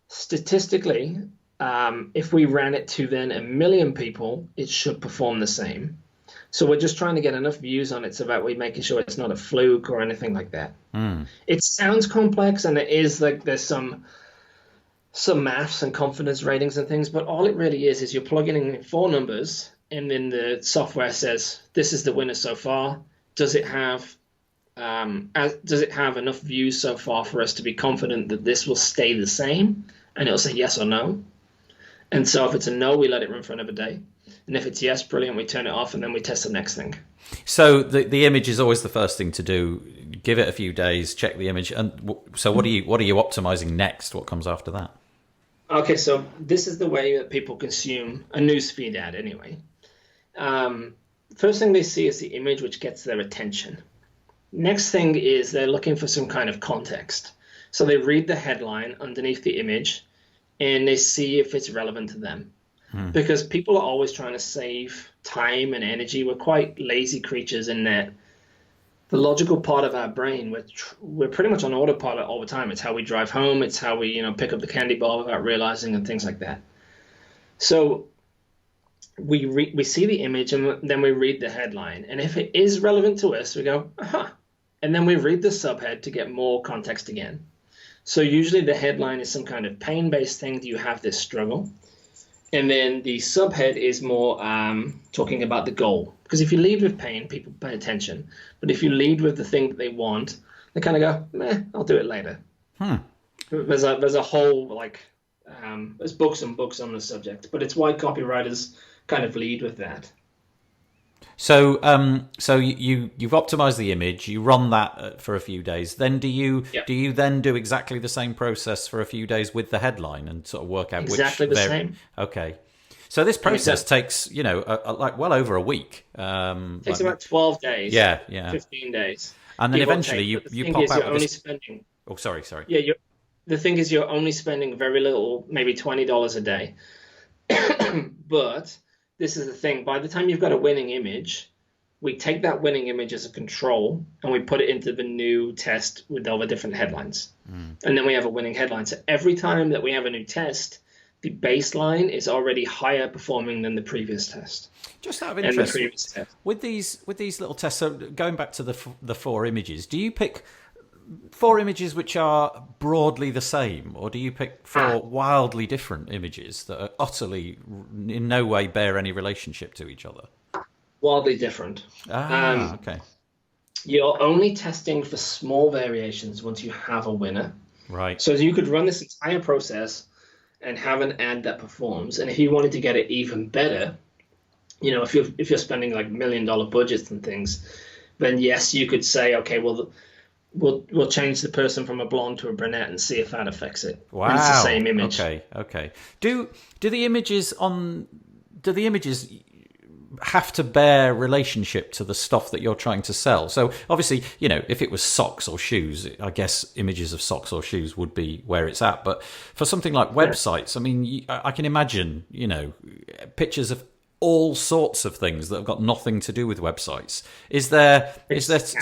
statistically, if we ran it to then 1 million people, it should perform the same. So we're just trying to get enough views on it so that we're making sure it's not a fluke or anything like that. It sounds complex, and it is, like, there's some maths and confidence ratings and things, but all it really is you're plugging in 4 numbers, and then the software says, this is the winner so far. Does it have enough views so far for us to be confident that this will stay the same? And it'll say yes or no. And so if it's a no, we let it run for another day. And if it's yes, brilliant, we turn it off, and then we test the next thing. So the image is always the first thing to do. Give it a few days, check the image. And so what are you optimizing next? What comes after that? Okay, so this is the way that people consume a newsfeed ad anyway. First thing they see is the image, which gets their attention. Next thing is they're looking for some kind of context. So they read the headline underneath the image and they see if it's relevant to them. Because people are always trying to save time and energy. We're quite lazy creatures in that the logical part of our brain, we're pretty much on autopilot all the time. It's how we drive home. It's how we, pick up the candy bar without realizing and things like that. So we see the image and then we read the headline. And if it is relevant to us, we go, aha. And then we read the subhead to get more context again. So usually the headline is some kind of pain-based thing. Do you have this struggle? And then the subhead is more talking about the goal. Because if you lead with pain, people pay attention. But if you lead with the thing that they want, they kind of go, meh, I'll do it later. There's a whole, there's books and books on the subject. But it's why copywriters kind of lead with that. So, you've optimized the image. You run that for a few days. Then do you then do exactly the same process for a few days with the headline and sort of work out exactly the same? Okay. So this process takes well over a week. It takes about 12 days. Yeah. 15 days. And then eventually you pop out with this. Spending. Oh, sorry. Yeah, the thing is you're only spending very little, maybe $20 a day, but. This is the thing. By the time you've got a winning image, we take that winning image as a control and we put it into the new test with all the different headlines. And then we have a winning headline. So every time that we have a new test, the baseline is already higher performing than the previous test. Just out of interest, with these little tests, so going back to the 4 images, do you pick 4 images which are broadly the same, or do you pick 4 wildly different images that are utterly in no way bear any relationship to each other? Wildly different. Okay. You're only testing for small variations once you have a winner. Right. So you could run this entire process and have an ad that performs, and if you wanted to get it even better, if you're spending like $1 million budgets and things, then yes, you could say, okay, well. We'll change the person from a blonde to a brunette and see if that affects it. Wow. And it's the same image. Okay. Do the images have to bear relationship to the stuff that you're trying to sell? So obviously, if it was socks or shoes, I guess images of socks or shoes would be where it's at. But for something like websites, I mean, I can imagine, pictures of all sorts of things that have got nothing to do with websites. Is there cats.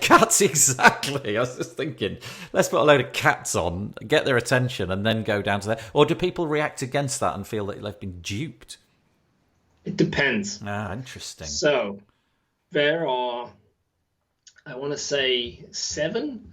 Cats, exactly. I was just thinking, let's put a load of cats on, get their attention, and then go down to that. Or do people react against that and feel that they've been duped? It depends. Interesting. So there are, I want to say 7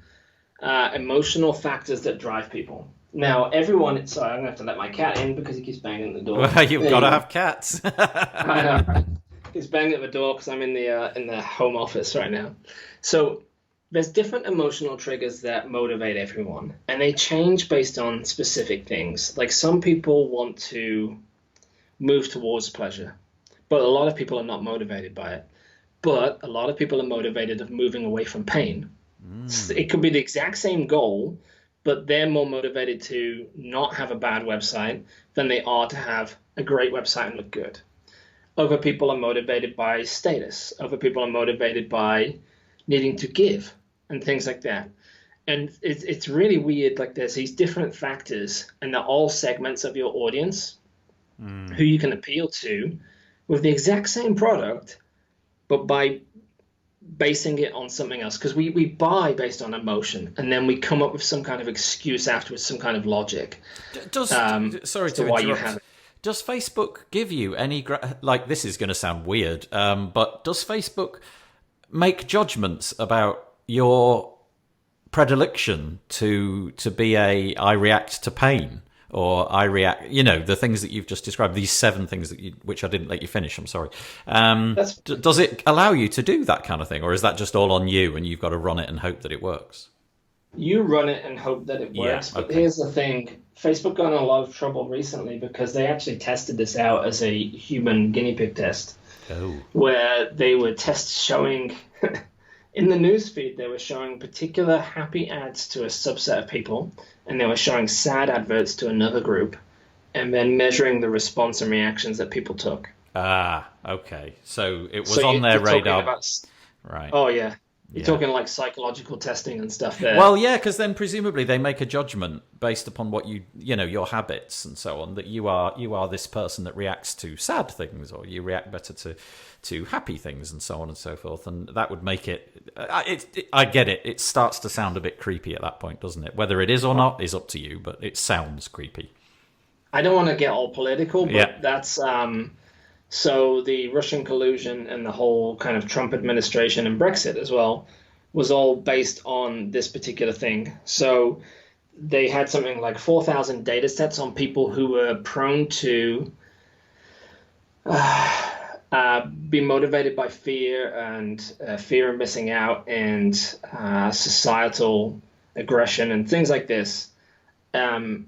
emotional factors that drive people. Now, everyone... Sorry, I'm going to have to let my cat in because he keeps banging at the door. Well, you've got to have cats. I know. He's banging at the door because I'm in the home office right now. So there's different emotional triggers that motivate everyone, and they change based on specific things. Like some people want to move towards pleasure, but a lot of people are not motivated by it. But a lot of people are motivated of moving away from pain. So it could be the exact same goal, but they're more motivated to not have a bad website than they are to have a great website and look good. Other people are motivated by status. Other people are motivated by needing to give and things like that. And it's really weird. Like there's these different factors, and they're all segments of your audience who you can appeal to with the exact same product, but by basing it on something else, because we buy based on emotion, and then we come up with some kind of excuse afterwards, some kind of logic. Sorry to interrupt. Does Facebook give you any this is going to sound weird, but does Facebook make judgments about your predilection to be I react to pain? Or I react, the things that you've just described, these 7 things which I didn't let you finish, I'm sorry. Does it allow you to do that kind of thing? Or is that just all on you and you've got to run it and hope that it works? You run it and hope that it works. But here's the thing. Facebook got in a lot of trouble recently because they actually tested this out as a human guinea pig test. Where they were showing... In the newsfeed, they were showing particular happy ads to a subset of people, and they were showing sad adverts to another group, and then measuring the response and reactions that people took. Okay. So it was on their radar. Right. Oh, yeah. You're talking like psychological testing and stuff there. Well, yeah, because then presumably they make a judgment based upon what your habits and so on, that you are this person that reacts to sad things, or you react better to happy things, and so on and so forth. And that would make it. I get it. It starts to sound a bit creepy at that point, doesn't it? Whether it is or not is up to you, but it sounds creepy. I don't want to get all political, but that's so the Russian collusion and the whole kind of Trump administration and Brexit as well was all based on this particular thing. So they had something like 4,000 data sets on people who were prone to be motivated by fear and fear of missing out and societal aggression and things like this. And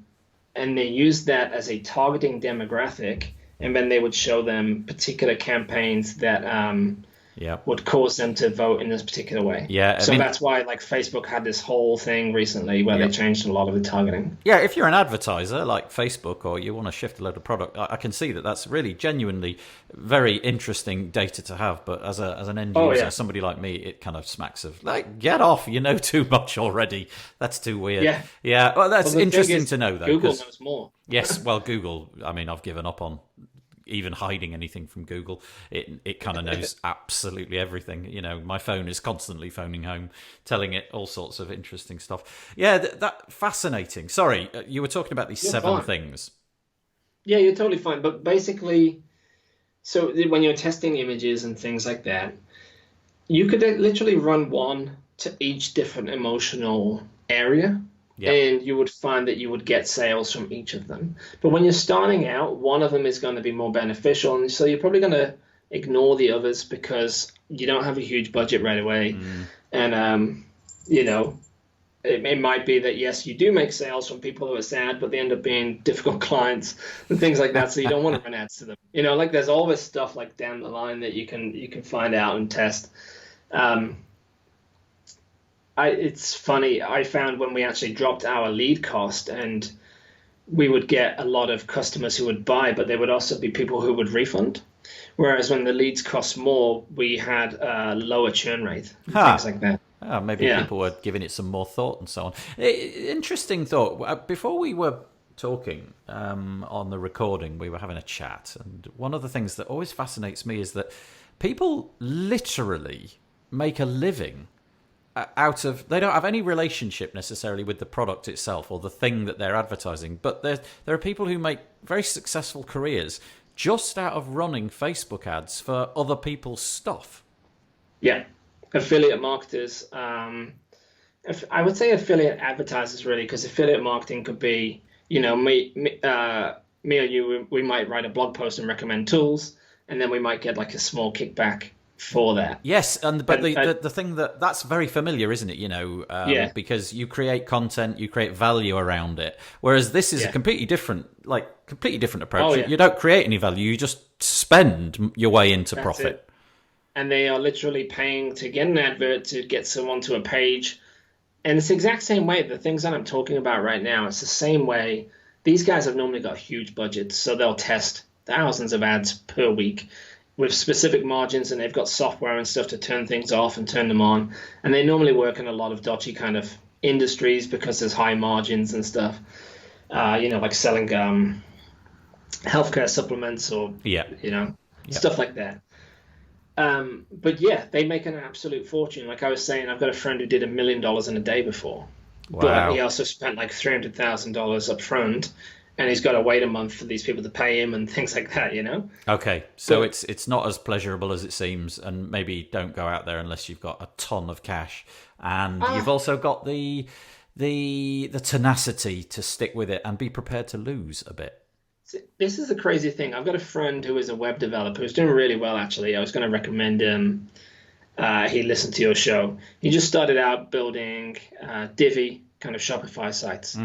they used that as a targeting demographic, and then they would show them particular campaigns that would cause them to vote in this particular way. Yeah, so that's why like Facebook had this whole thing recently where they changed a lot of the targeting. Yeah, if you're an advertiser like Facebook, or you want to shift a load of product, I can see that that's really genuinely very interesting data to have. But as an end user, somebody like me, it kind of smacks of like, get off, you know too much already. That's too weird. Yeah. Well, that's interesting to know though. Google knows more. Yes, well, Google. I mean, I've given up on even hiding anything from Google. It kind of knows absolutely everything. You know, my phone is constantly phoning home, telling it all sorts of interesting stuff. Yeah, that fascinating. Sorry, you were talking about these seven things. Yeah, you're totally fine. But basically, so when you're testing images and things like that, you could literally run one to each different emotional area. Yep. And you would find that you would get sales from each of them. But when you're starting out, one of them is going to be more beneficial. And so you're probably going to ignore the others because you don't have a huge budget right away. And, it might be that, yes, you do make sales from people who are sad, but they end up being difficult clients and things like that. So you don't want to run ads to them. You know, like there's all this stuff like down the line that you can find out and test. It's funny, I found when we actually dropped our lead cost, and we would get a lot of customers who would buy, but there would also be people who would refund. Whereas when the leads cost more, we had a lower churn rate, things like that. Maybe people were giving it some more thought and so on. Interesting thought. Before we were talking on the recording, we were having a chat, and one of the things that always fascinates me is that people literally make a living they don't have any relationship necessarily with the product itself or the thing that they're advertising, but there are people who make very successful careers just out of running Facebook ads for other people's stuff. Yeah, affiliate marketers. I would say affiliate advertisers, really, because affiliate marketing could be, me or you, we might write a blog post and recommend tools, and then we might get like a small kickback for that. Yes, but the thing that's very familiar, isn't it? Because you create content, you create value around it. Whereas this is a completely different approach. You don't create any value; you just spend your way into profit. And they are literally paying to get an advert to get someone to a page, and it's the exact same way. The things that I'm talking about right now, it's the same way. These guys have normally got huge budgets, so they'll test thousands of ads per week with specific margins, and they've got software and stuff to turn things off and turn them on. And they normally work in a lot of dodgy kind of industries because there's high margins and stuff, like selling healthcare supplements or, stuff like that. But they make an absolute fortune. Like I was saying, I've got a friend who did $1 million in a day before. Wow. But he also spent like $300,000 up front. And he's got to wait a month for these people to pay him and things like that, Okay, so it's not as pleasurable as it seems, and maybe don't go out there unless you've got a ton of cash, and you've also got the tenacity to stick with it and be prepared to lose a bit. This is a crazy thing. I've got a friend who is a web developer who's doing really well, actually. I was going to recommend him. He listened to your show. He just started out building Divi kind of Shopify sites.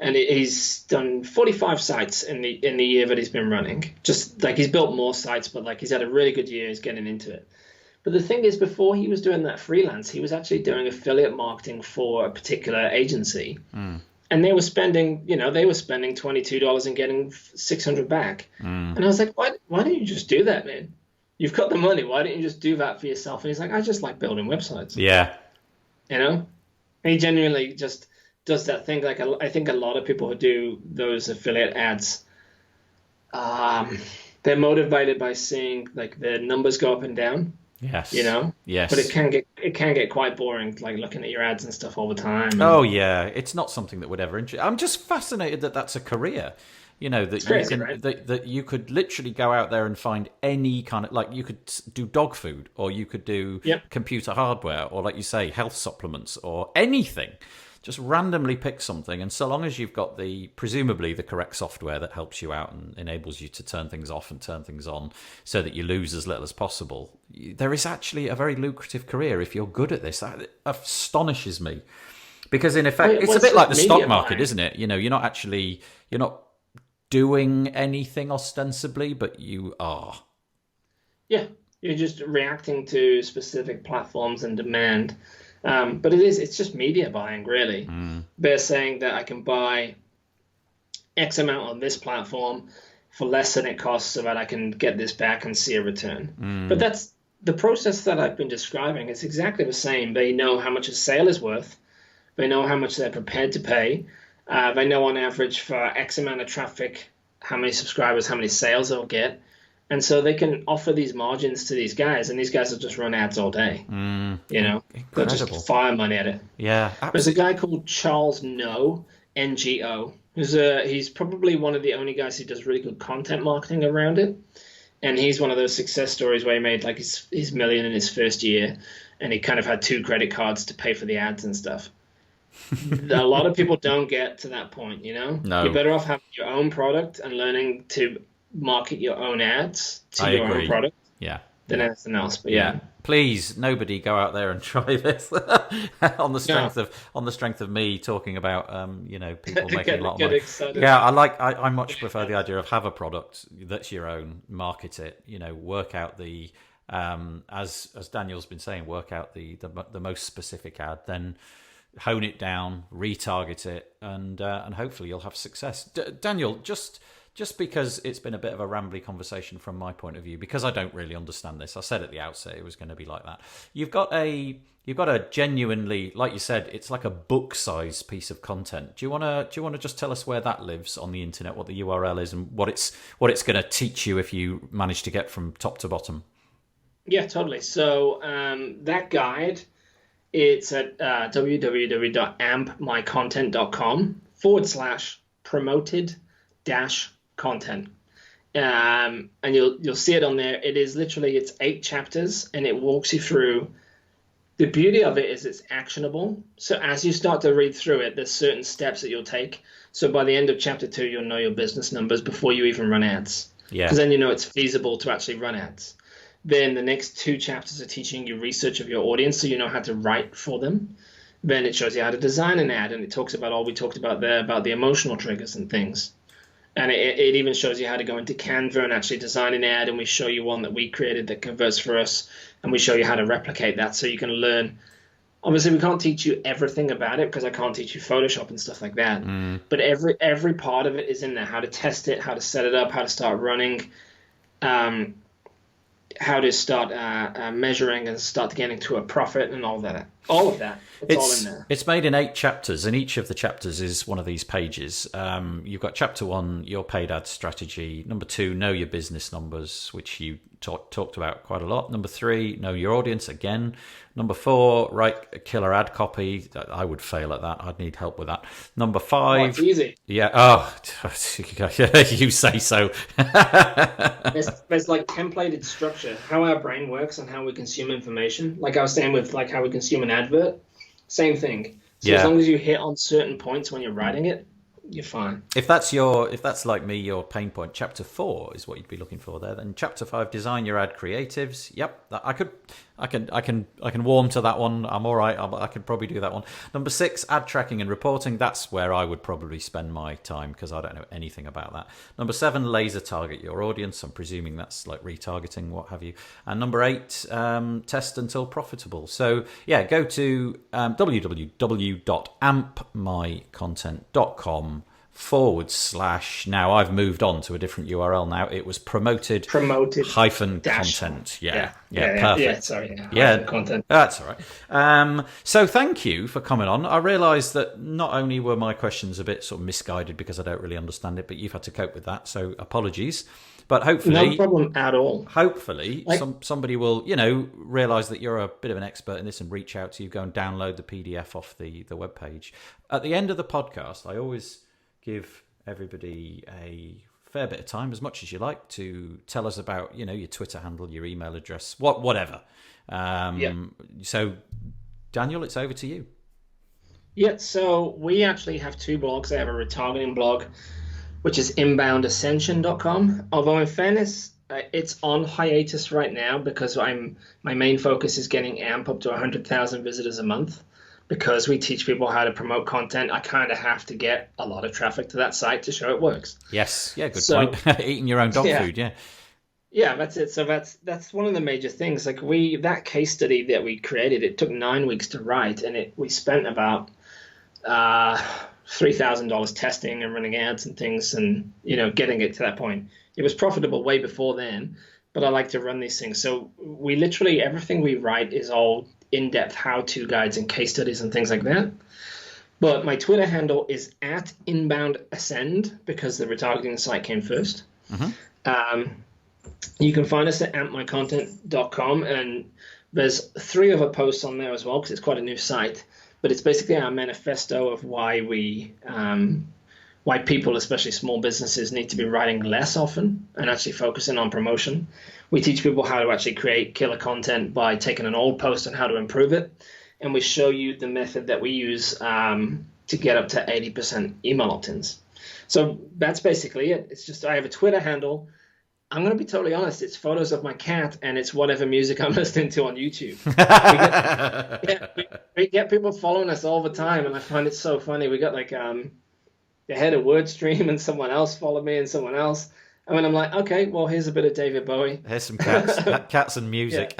And he's done 45 sites in the year that he's been running. Just like he's built more sites, but like he's had a really good year. He's getting into it. But the thing is, before he was doing that freelance, he was actually doing affiliate marketing for a particular agency. And they were spending, $22 and getting $600 back. And I was like, why don't you just do that, man? You've got the money. Why don't you just do that for yourself? And he's like, I just like building websites, Yeah. you know? And he genuinely just does that thing. Like, I think a lot of people who do those affiliate ads, they're motivated by seeing like the numbers go up and down, you Yes. know? But Yes. it can get quite boring, like looking at your ads and stuff all the time. Oh And yeah, it's not something that would ever interest. I'm just fascinated that that's a career. You know it's that you crazy, can right? that you could literally go out there and find any kind of, like, you could do dog food, or you could do Yep. computer hardware, or, like you say, health supplements, or anything. Just randomly pick something, and so long as you've got presumably the correct software that helps you out and enables you to turn things off and turn things on so that you lose as little as possible, there is actually a very lucrative career if you're good at this. That astonishes me. Because in effect, it's a bit like the stock market, isn't it? You know, you're not doing anything ostensibly, but you are. Yeah, you're just reacting to specific platforms and demand. But it's just media buying, really. They're saying that I can buy X amount on this platform for less than it costs so that I can get this back and see a return. But that's the process that I've been describing. It's exactly the same. They know how much a sale is worth. They know how much they're prepared to pay. They know on average for X amount of traffic, how many subscribers, how many sales they'll get. And so they can offer these margins to these guys, and these guys will just run ads all day. You know, they'll Incredible. just fire money at it. Yeah, There's a absolutely. guy called Charles No, NGO. He's probably one of the only guys who does really good content marketing around it. And he's one of those success stories where he made like his million in his first year, and he kind of had 2 credit cards to pay for the ads and stuff. A lot of people don't get to that point, you know? You're No, better off having your own product and learning to market your own ads to I your own agree. product Yeah, than yeah, anything else. But yeah. yeah, Please, nobody go out there and try this on the no, strength of me talking about people making a lot of get money. excited. Yeah, I much prefer the idea of have a product that's your own, market it. Work out the as Daniel's been saying, work out the most specific ad, then hone it down, retarget it, and hopefully you'll have success. Daniel, just because it's been a bit of a rambly conversation from my point of view, because I don't really understand this. I said at the outset it was going to be like that. You've got a genuinely, like you said, it's like a book-sized piece of content. Do you want to just tell us where that lives on the internet, what the URL is, and what it's going to teach you if you manage to get from top to bottom? Yeah, totally. So that guide, it's at www.ampmycontent.com/promoted dash content. And you'll see it on there. It is literally, it's 8 chapters, and it walks you through. The beauty of it is it's actionable. So as you start to read through it, there's certain steps that you'll take. So by the end of chapter 2, you'll know your business numbers before you even run ads. Yeah. Because then you know it's feasible to actually run ads. Then the next 2 chapters are teaching you research of your audience, so you know how to write for them. Then it shows you how to design an ad, and it talks about all we talked about there, about the emotional triggers and things. And it even shows you how to go into Canva and actually design an ad, and we show you one that we created that converts for us, and we show you how to replicate that so you can learn. Obviously, we can't teach you everything about it because I can't teach you Photoshop and stuff like that. But every part of it is in there: how to test it, how to set it up, how to start running, how to start measuring and start getting to a profit and all that. All of that. It's all in there. It's made in 8 chapters, and each of the chapters is one of these pages. You've got chapter 1, your paid ad strategy. Number 2, know your business numbers, which you talked about quite a lot. Number 3, know your audience again. Number 4, write a killer ad copy. I would fail at that. I'd need help with that. Number 5. Oh, it's easy. Yeah. Oh, you say so. There's like templated structure, how our brain works and how we consume information. Like I was saying with like how we consume an advert, same thing. So as long as you hit on certain points when you're writing it, you're fine. If that's like me, your pain point, chapter 4 is what you'd be looking for there. Then chapter 5, design your ad creatives. Yep, I can warm to that one. I'm all right. I could probably do that one. Number 6, ad tracking and reporting. That's where I would probably spend my time because I don't know anything about that. Number 7, laser target your audience. I'm presuming that's like retargeting, what have you. And number 8, test until profitable. So yeah, go to www.ampmycontent.com / now I've moved on to a different URL now. It was promoted hyphen content. Perfect. Hyphen content. That's all right. So thank you for coming on. I realised that not only were my questions a bit sort of misguided because I don't really understand it, but you've had to cope with that. So apologies. But hopefully, no problem at all. Hopefully, somebody will, realise that you're a bit of an expert in this and reach out to you. Go and download the PDF off the webpage. At the end of the podcast, I always give everybody a fair bit of time, as much as you like, to tell us about, your Twitter handle, your email address, whatever. So, Daniel, it's over to you. Yeah, so we actually have two blogs. I have a retargeting blog, which is inboundascension.com. Although in fairness, it's on hiatus right now because my main focus is getting AMP up to 100,000 visitors a month. Because we teach people how to promote content, I kind of have to get a lot of traffic to that site to show it works. Yes, yeah, good point. Eating your own dog food, yeah. Yeah, that's it. So that's one of the major things. Like that case study that we created, it took 9 weeks to write, and we spent about $3,000 testing and running ads and things, and getting it to that point. It was profitable way before then, but I like to run these things. So we literally everything we write is all in-depth how-to guides and case studies and things like that. But my Twitter handle is @inboundascend because the retargeting site came first. Mm-hmm. You can find us at ampmycontent.com, and there's 3 other posts on there as well because it's quite a new site. But it's basically our manifesto of why people, especially small businesses, need to be writing less often and actually focusing on promotion. We teach people how to actually create killer content by taking an old post and how to improve it. And we show you the method that we use to get up to 80% email opt-ins. So that's basically it. It's just I have a Twitter handle. I'm going to be totally honest. It's photos of my cat and it's whatever music I'm listening to on YouTube. We get people following us all the time, and I find it so funny. We got like the head of WordStream and someone else followed me and someone else. And then I'm like, okay, well, here's a bit of David Bowie. Here's some cats and music.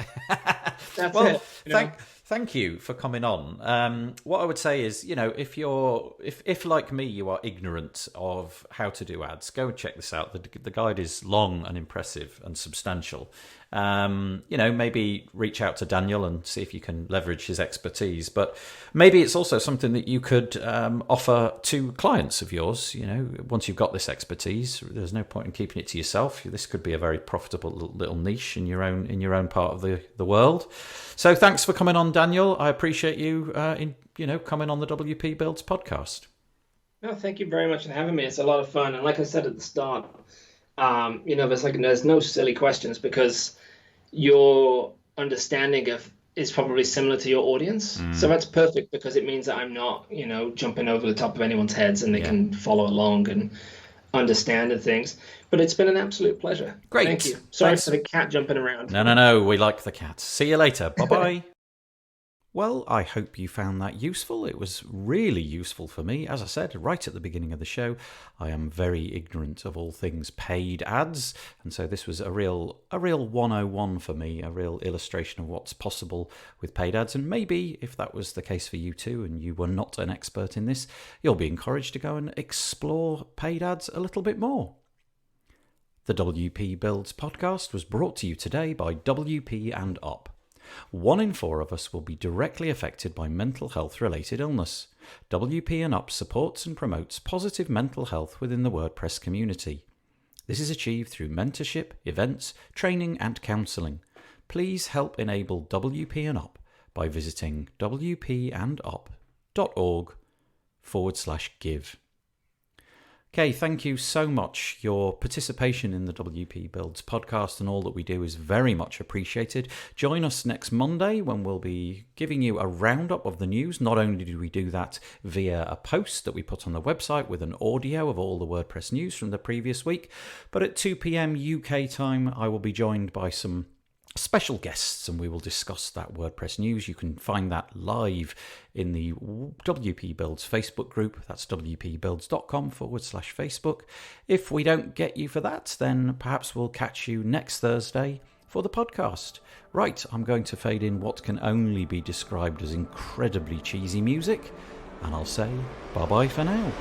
That's it. Thank you for coming on. What I would say is, if like me, you are ignorant of how to do ads, go and check this out. The guide is long and impressive and substantial. Maybe reach out to Daniel and see if you can leverage his expertise. But maybe it's also something that you could offer to clients of yours. Once you've got this expertise, there's no point in keeping it to yourself. This could be a very profitable little niche in your own part of the world. So thanks for coming on, Daniel. I appreciate you coming on the WP Builds podcast. No, thank you very much for having me. It's a lot of fun, and like I said at the start, there's no silly questions because your understanding is probably similar to your audience. So that's perfect because it means that I'm not, jumping over the top of anyone's heads and they can follow along and understand and things. But it's been an absolute pleasure. Great. Thank you. Sorry for the cat jumping around. No. We like the cat. See you later. Bye-bye. Well, I hope you found that useful. It was really useful for me. As I said right at the beginning of the show, I am very ignorant of all things paid ads, and so this was a real 101 for me, a real illustration of what's possible with paid ads. And maybe if that was the case for you too, and you were not an expert in this, you'll be encouraged to go and explore paid ads a little bit more. The WP Builds podcast was brought to you today by WP and Up. 1 in 4 of us will be directly affected by mental health related illness. WP and Up supports and promotes positive mental health within the WordPress community. This is achieved through mentorship, events, training and counselling. Please help enable WP and Up by visiting wpandup.org/give. Okay, thank you so much. Your participation in the WP Builds podcast and all that we do is very much appreciated. Join us next Monday when we'll be giving you a roundup of the news. Not only do we do that via a post that we put on the website with an audio of all the WordPress news from the previous week, but at 2 p.m. UK time, I will be joined by some special guests and we will discuss that WordPress news. You can find that live in the WP Builds Facebook group. That's wpbuilds.com/Facebook. If we don't get you for that, then perhaps we'll catch you next Thursday for the podcast. Right, I'm going to fade in what can only be described as incredibly cheesy music, and I'll say bye-bye for now.